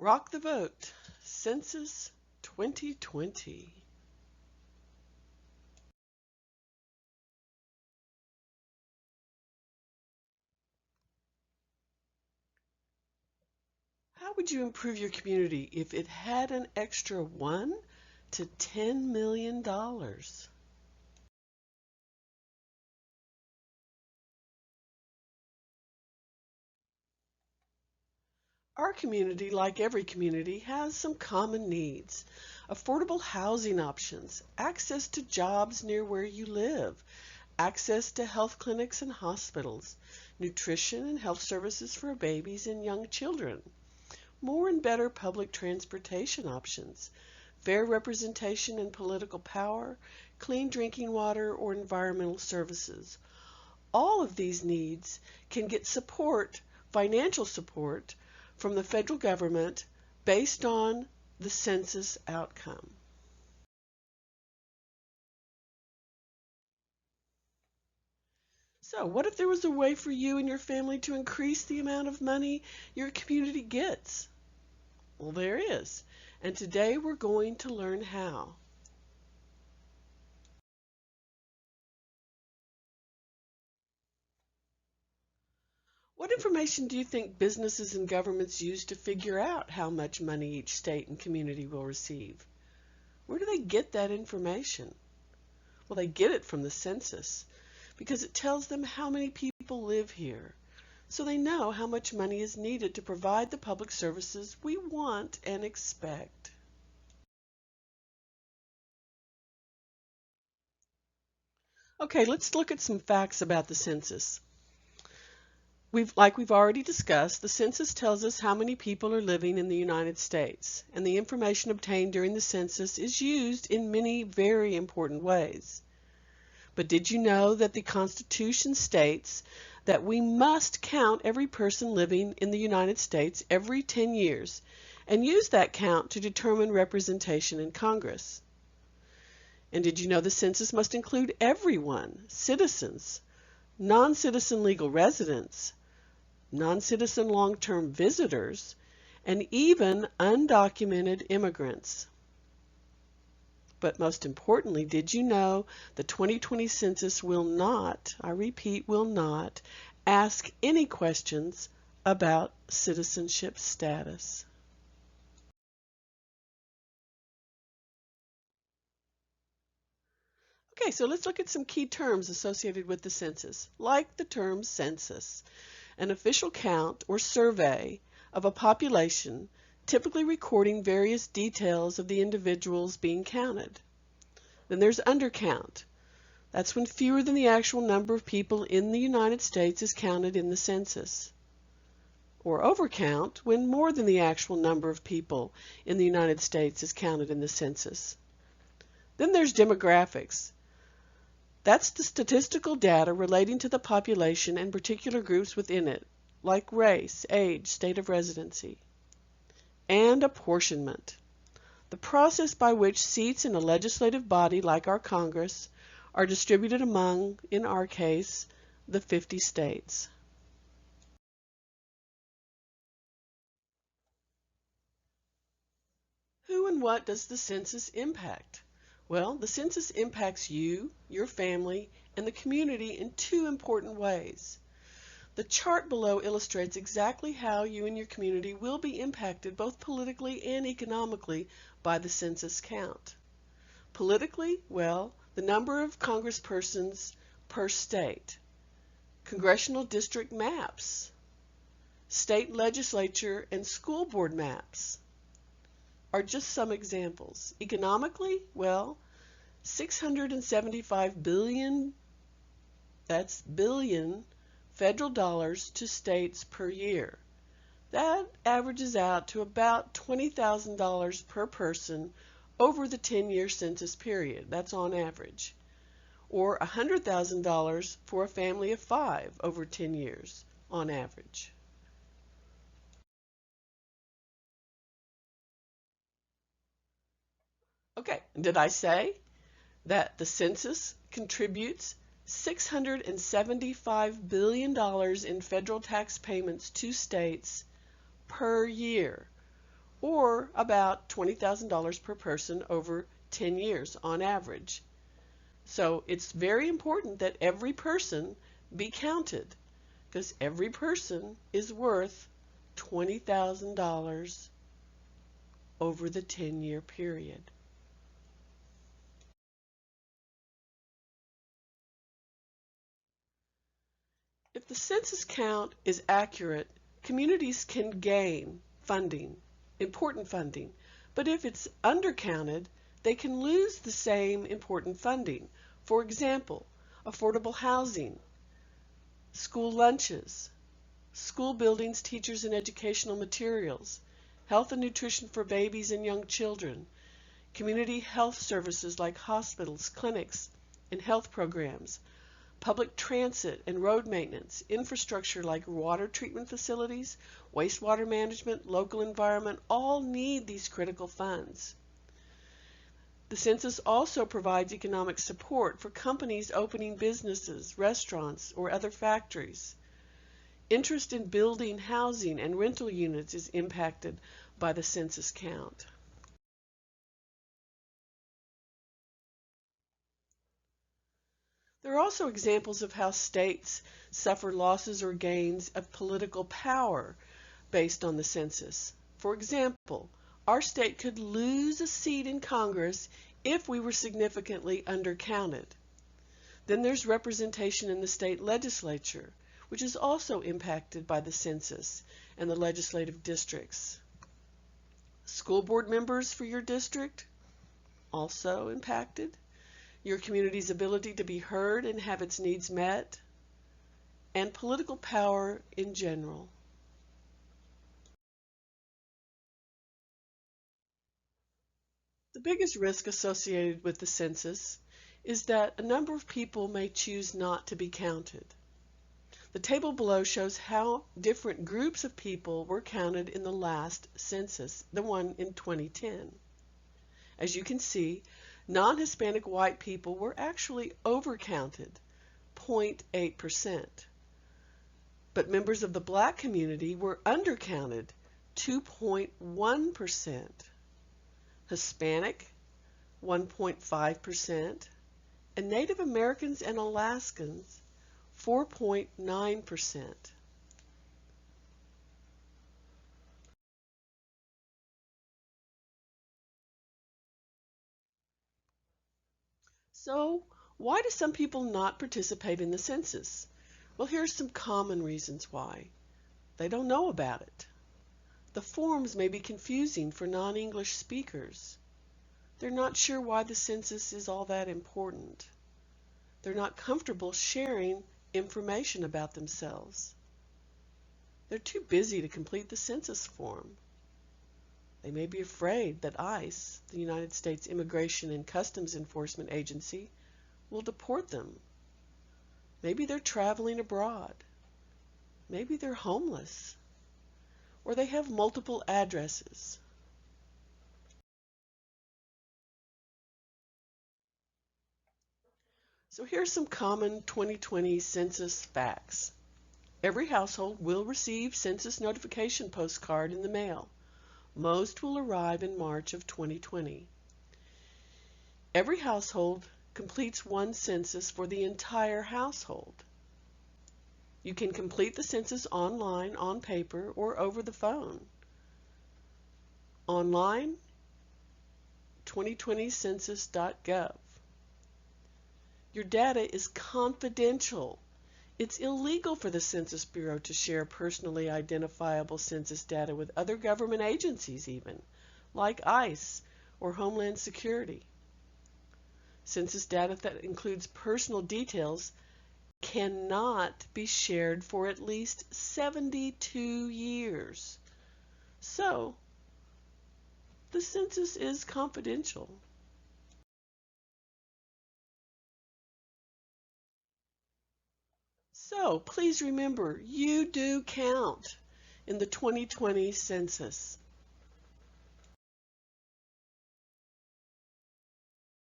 Rock the vote. Census 2020. How would you improve your community if it had an extra $1 to $10 million? Our community, like every community, has some common needs. Affordable housing options, access to jobs near where you live, access to health clinics and hospitals, nutrition and health services for babies and young children, more and better public transportation options, fair representation and political power, clean drinking water, or environmental services. All of these needs can get support, financial support, from the federal government based on the census outcome. So, what if there was a way for you and your family to increase the amount of money your community gets? Well, there is. And today we're going to learn how. What information do you think businesses and governments use to figure out how much money each state and community will receive? Where do they get that information? Well, they get it from the census because it tells them how many people live here. So they know how much money is needed to provide the public services we want and expect. Okay, let's look at some facts about the census. Like we've already discussed, the census tells us how many people are living in the United States, and the information obtained during the census is used in many very important ways. But did you know that the Constitution states that we must count every person living in the United States every 10 years and use that count to determine representation in Congress? And did you know the census must include everyone, citizens, non-citizen legal residents, non-citizen long-term visitors, and even undocumented immigrants? But most importantly, did you know the 2020 census will not, I repeat, will not ask any questions about citizenship status? Okay, so let's look at some key terms associated with the census, like the term census, an official count or survey of a population, typically recording various details of the individuals being counted. Then there's undercount. That's when fewer than the actual number of people in the United States is counted in the census. Or overcount, when more than the actual number of people in the United States is counted in the census. Then there's demographics. That's the statistical data relating to the population and particular groups within it, like race, age, state of residency. And apportionment, the process by which seats in a legislative body like our Congress are distributed among, in our case, the 50 states. Who and what does the census impact? Well, the census impacts you, your family, and the community in two important ways. The chart below illustrates exactly how you and your community will be impacted both politically and economically by the census count. Politically, well, the number of congresspersons per state, congressional district maps, state legislature and school board maps are just some examples. Economically, well, 675 billion, that's billion, federal dollars to states per year. That averages out to about $20,000 per person over the 10-year census period. That's on average. Or $100,000 for a family of 5 over 10 years on average. Okay, did I say that the census contributes $675 billion in federal tax payments to states per year, or about $20,000 per person over 10 years on average. So it's very important that every person be counted, because every person is worth $20,000 over the 10-year period. If the census count is accurate, communities can gain funding, important funding, but if it's undercounted, they can lose the same important funding. For example, affordable housing, school lunches, school buildings, teachers, and educational materials, health and nutrition for babies and young children, community health services like hospitals, clinics, and health programs, public transit and road maintenance, infrastructure like water treatment facilities, wastewater management, local environment, all need these critical funds. The census also provides economic support for companies opening businesses, restaurants, or other factories. Interest in building housing and rental units is impacted by the census count. There are also examples of how states suffer losses or gains of political power based on the census. For example, our state could lose a seat in Congress if we were significantly undercounted. Then there's representation in the state legislature, which is also impacted by the census and the legislative districts. School board members for your district, also impacted. Your community's ability to be heard and have its needs met, and political power in general. The biggest risk associated with the census is that a number of people may choose not to be counted. The table below shows how different groups of people were counted in the last census, the one in 2010. As you can see, non-Hispanic white people were actually overcounted, 0.8%. But members of the black community were undercounted, 2.1%. Hispanic, 1.5%. And Native Americans and Alaskans, 4.9%. So, why do some people not participate in the census? Well, here are some common reasons why. They don't know about it. The forms may be confusing for non-English speakers. They're not sure why the census is all that important. They're not comfortable sharing information about themselves. They're too busy to complete the census form. They may be afraid that ICE, the United States Immigration and Customs Enforcement Agency, will deport them. Maybe they're traveling abroad. Maybe they're homeless. Or they have multiple addresses. So here's some common 2020 census facts. Every household will receive census notification postcard in the mail. Most will arrive in March of 2020. Every household completes one census for the entire household. You can complete the census online, on paper, or over the phone. Online, 2020census.gov. Your data is confidential. It's illegal for the Census Bureau to share personally identifiable census data with other government agencies even, like ICE or Homeland Security. Census data that includes personal details cannot be shared for at least 72 years. So, the census is confidential. So, please remember, you do count in the 2020 census.